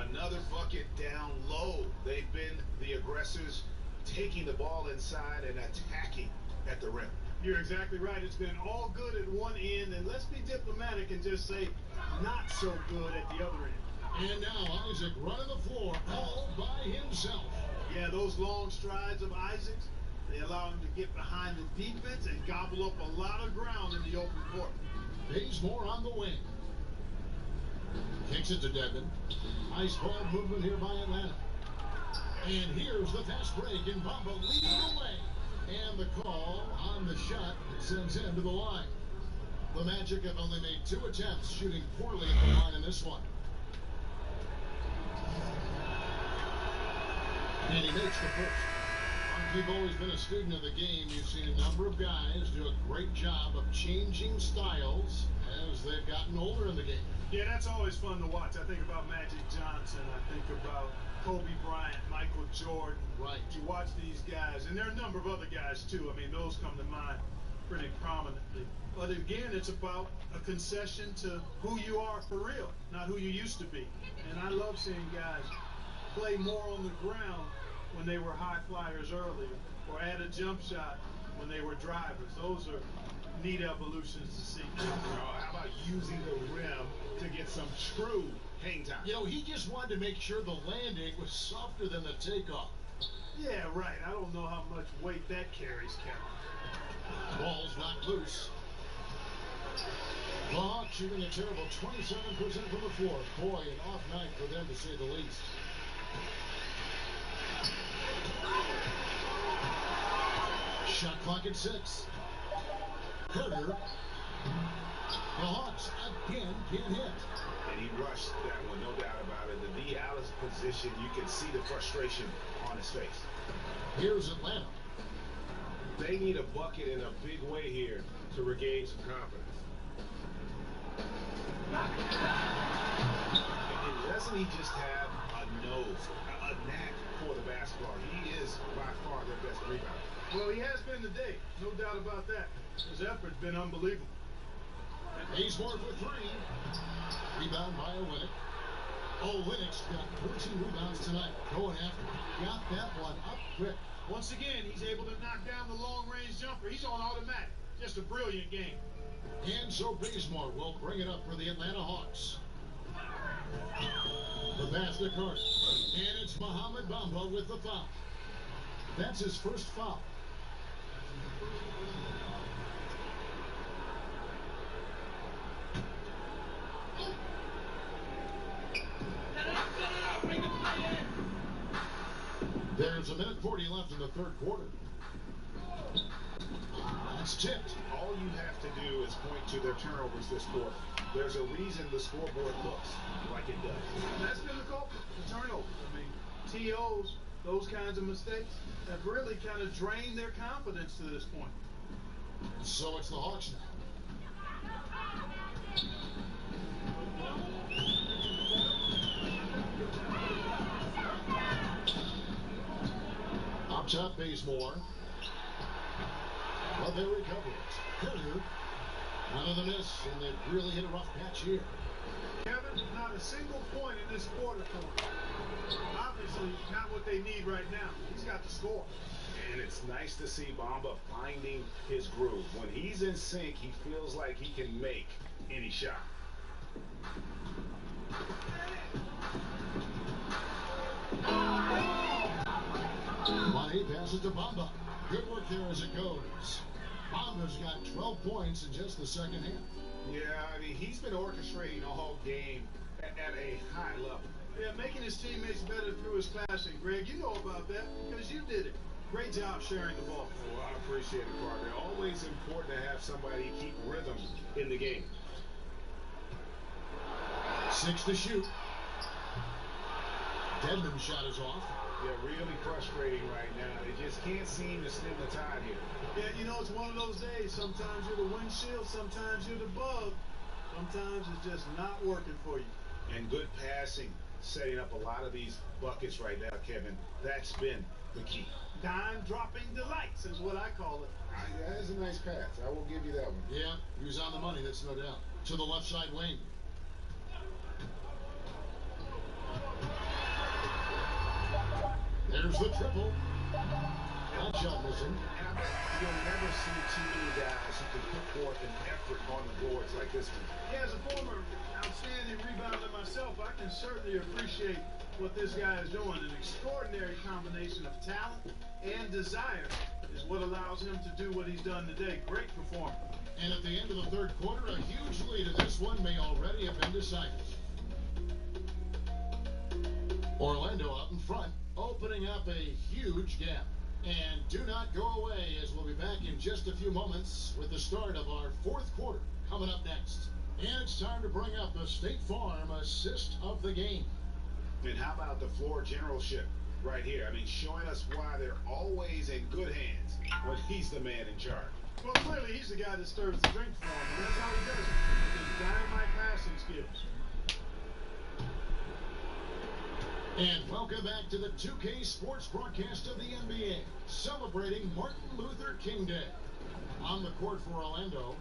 Another bucket down low. They've been the aggressors, taking the ball inside and attacking at the rim. You're exactly right. It's been all good at one end, and let's be diplomatic and just say not so good at the other end. And now Isaac running the floor all by himself. Yeah, those long strides of Isaac's, they allow him to get behind the defense and gobble up a lot of ground in the open court. Bazemore on the wing. Kicks it to Devin. Nice ball movement here by Atlanta. And here's the fast break, and Bamba leading the way. And the call on the shot sends him to the line. The Magic have only made 2 attempts, shooting poorly at the line in this one. And he makes the first. You've always been a student of the game. You've seen a number of guys do a great job of changing styles as they've gotten older in the game. Yeah, that's always fun to watch. I think about Magic Johnson. I think about Kobe Bryant, Michael Jordan. Right. You watch these guys, and there are a number of other guys, too. I mean, those come to mind pretty prominently. But again, it's about a concession to who you are for real, not who you used to be. And I love seeing guys play more on the ground when they were high flyers earlier, or add a jump shot when they were drivers. Those are neat evolutions to see. How about using the rim to get some true hang time? You know, he just wanted to make sure the landing was softer than the takeoff. Yeah, right. I don't know how much weight that carries, Kevin. Ball's knocked loose. The Hawks shooting a terrible 27% from the floor. Boy, an off night for them to say the least. Shot clock at 6. Carter. The Hawks again can't hit. And he rushed that one, no doubt about it. The D. Allen's position, you can see the frustration on his face. Here's Atlanta. They need a bucket in a big way here to regain some confidence. And doesn't he just have a nose, a knack for the basketball? He is by far their best rebounder. Well, he has been today, no doubt about that. His effort's been unbelievable. Bazemore for 3. Rebound by Olynyk. Olynyk's got 14 rebounds tonight. Going after him. Got that one up quick. Once again, he's able to knock down the long-range jumper. He's on automatic. Just a brilliant game. And so Bazemore will bring it up for the Atlanta Hawks. The pass to Carter. And it's Mohamed Bamba with the foul. That's his first foul. There's a minute 40 left in the third quarter. It's tipped. All you have to do is point to their turnovers this quarter. There's a reason the scoreboard looks like it does. That's been the culprit, the turnover. I mean, TOs, those kinds of mistakes have really kind of drained their confidence to this point. So it's the Hawks now. Up top, Bazemore. But they recover it. Carter, out of the miss, and they've really hit a rough patch here. Kevin, not a single point in this quarter for him. Obviously, not what they need right now. He's got to score. And it's nice to see Bamba finding his groove. When he's in sync, he feels like he can make any shot. Money passes to Bamba. Good work there as it goes. Bamba's got 12 points in just the second half. Yeah, I mean, he's been orchestrating all game at a high level. Yeah, making his teammates better through his passing. Greg, you know about that because you did it. Great job sharing the ball. Well, I appreciate it, Carter. Always important to have somebody keep rhythm in the game. 6 to shoot. Deadman's shot is off. Yeah, really frustrating right now. They just can't seem to stem the tide here. Yeah, you know, it's one of those days. Sometimes you're the windshield, sometimes you're the bug. Sometimes it's just not working for you. And good passing, setting up a lot of these buckets right now, Kevin. That's been the key. Dime-dropping delights is what I call it. That is a nice pass. I will give you that one. Yeah, he was on the money, that's no doubt. To the left side wing. There's the triple. That shot missing. And I bet you'll never see too many guys who can put forth an effort on the boards like this one. Yeah, as a former outstanding rebounder myself, I can certainly appreciate what this guy is doing. An extraordinary combination of talent and desire is what allows him to do what he's done today. Great performance. And at the end of the third quarter, a huge lead in this one may already have been decided. Orlando out in front, opening up a huge gap. And do not go away, as we'll be back in just a few moments with the start of our fourth quarter coming up next. And it's time to bring up the State Farm assist of the game. And how about the floor generalship right here? I mean, showing us why they're always in good hands when he's the man in charge. Well, clearly he's the guy that stirs the drink for him, and that's how he does it. His dynamite passing skills. And welcome back to the 2K Sports Broadcast of the NBA, celebrating Martin Luther King Day. On the court for Orlando,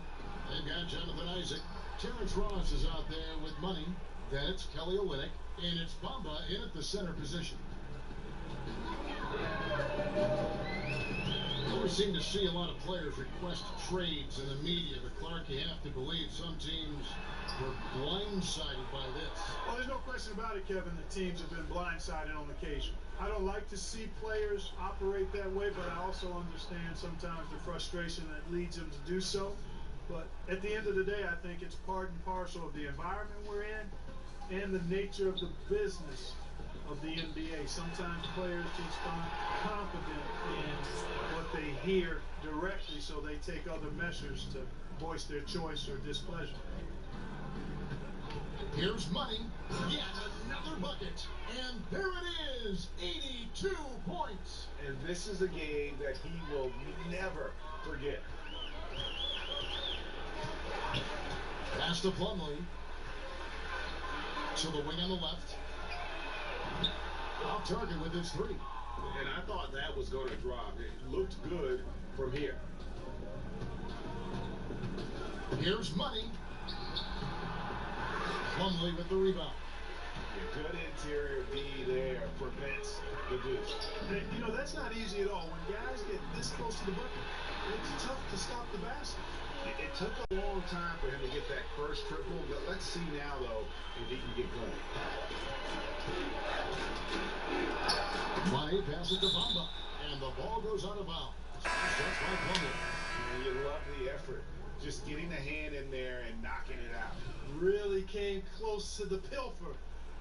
they've got Jonathan Isaac. Terrence Ross is out there with money. Then it's Kelly Olynyk, and it's Bamba in at the center position. We seem to see a lot of players request trades in the media, but Clark, you have to believe some teams were blindsided by this. Well, there's no question about it, Kevin, that teams have been blindsided on occasion. I don't like to see players operate that way, but I also understand sometimes the frustration that leads them to do so. But at the end of the day, I think it's part and parcel of the environment we're in and the nature of the business of the NBA. Sometimes players just aren't confident in what they hear directly, so they take other measures to voice their choice or displeasure. Here's money, yet another bucket, and there it is, 82 points. And this is a game that he will never forget. Pass to Plumlee, to the wing on the left. Off target with his three. And I thought that was going to drop. It looked good from here. Here's money. Plumlee with the rebound. A good interior D there prevents the deuce. And, you know, that's not easy at all. When guys get this close to the bucket, it's tough to stop the basket. It took a long time for him to get that first triple, but let's see now, though, if he can get going. Money passes to Bamba, and the ball goes out of bounds. That's by Plumlee. And you love the effort. Just getting the hand in there and knocking it out. Really came close to the pilfer,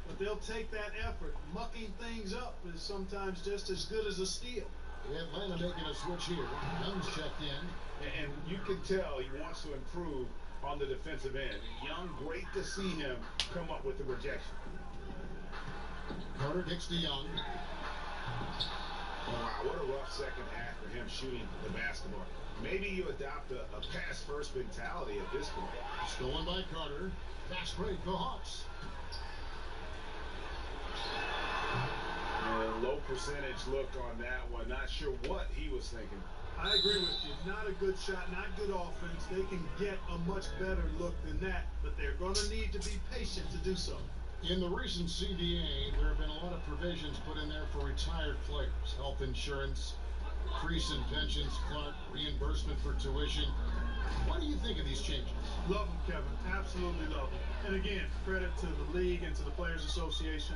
but they'll take that effort. Mucking things up is sometimes just as good as a steal. Atlanta making a switch here. Young's checked in. And you can tell he wants to improve on the defensive end. Young, great to see him come up with the rejection. Carter kicks to Young. Oh, wow, what a rough second half for him shooting the basketball. Maybe you adopt a pass-first mentality at this point. Stolen by Carter. Fast break, the Hawks. Low percentage look on that one. Not sure what he was thinking. I agree with you. Not a good shot, not good offense. They can get a much better look than that, but they're going to need to be patient to do so. In the recent CBA, there have been a lot of provisions put in there for retired players. Health insurance, increase in pensions, Clark, reimbursement for tuition. What do you think of these changes? Love them, Kevin. Absolutely love them. And again, credit to the league and to the Players Association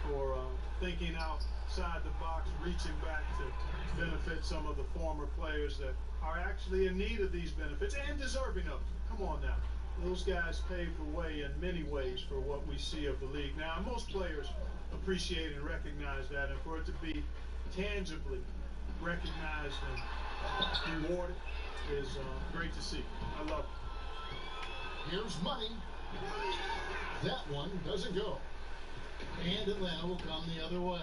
for thinking outside the box, reaching back to benefit some of the former players that are actually in need of these benefits and deserving of them. Come on now. Those guys paved the way in many ways for what we see of the league. Now, most players appreciate and recognize that, and for it to be tangibly recognized and rewarded is great to see. I love it. Here's money. That one doesn't go. And Atlanta will come the other way.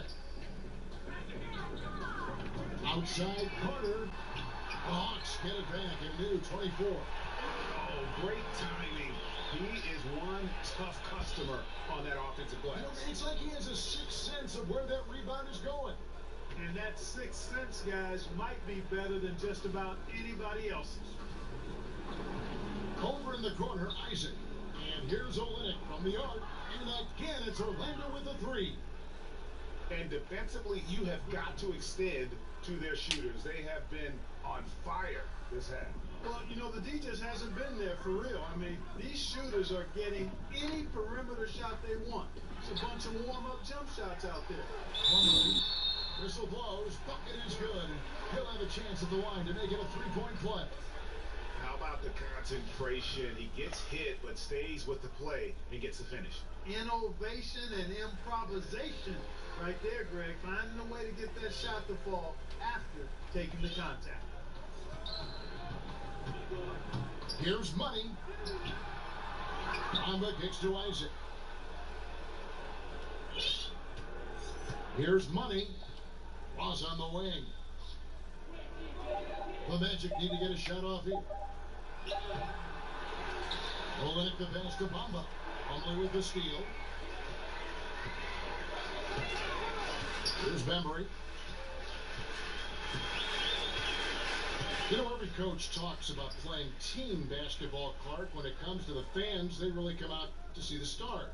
Outside Carter. The Hawks get it back in new 24. Oh, great timing. He is one tough customer on that offensive glass. It's like he has a sixth sense of where that rebound is going. And that sixth sense, guys, might be better than just about anybody else's. Over in the corner, Isaac. And here's Olynyk from the arc. And again, it's Orlando with a three. And defensively, you have got to extend to their shooters. They have been on fire this half. Well, you know, the D just hasn't been there for real. I mean, these shooters are getting any perimeter shot they want. It's a bunch of warm-up jump shots out there. Plumlee. Whistle blows. Bucket is good. He'll have a chance at the line to make it a three-point play. How about the concentration? He gets hit, but stays with the play and gets the finish. Innovation and improvisation right there, Greg. Finding a way to get that shot to fall after taking the contact. Here's money. Bamba kicks to Isaac. Here's money. Ross on the wing. The Magic need to get a shot off here. Olynyk the pass to Bamba. Plumlee with the steal. Here's Bembry. You know, every coach talks about playing team basketball, Clark. When it comes to the fans, they really come out to see the stars.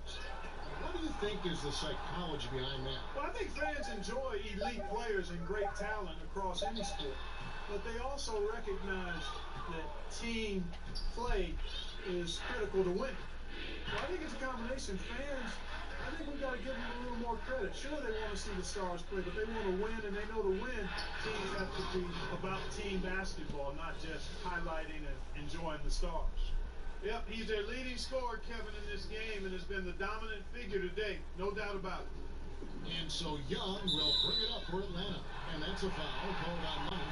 What do you think is the psychology behind that? Well, I think fans enjoy elite players and great talent across any sport. But they also recognize that team play is critical to winning. So I think it's a combination. Fans, I think we've got to give them a little more credit. Sure, they want to see the stars play, but they want to win, and they know to win, teams have to be about team basketball, not just highlighting and enjoying the stars. Yep, he's their leading scorer, Kevin, in this game, and has been the dominant figure today. No doubt about it. And so Young will bring it up for Atlanta. And that's a foul called on money.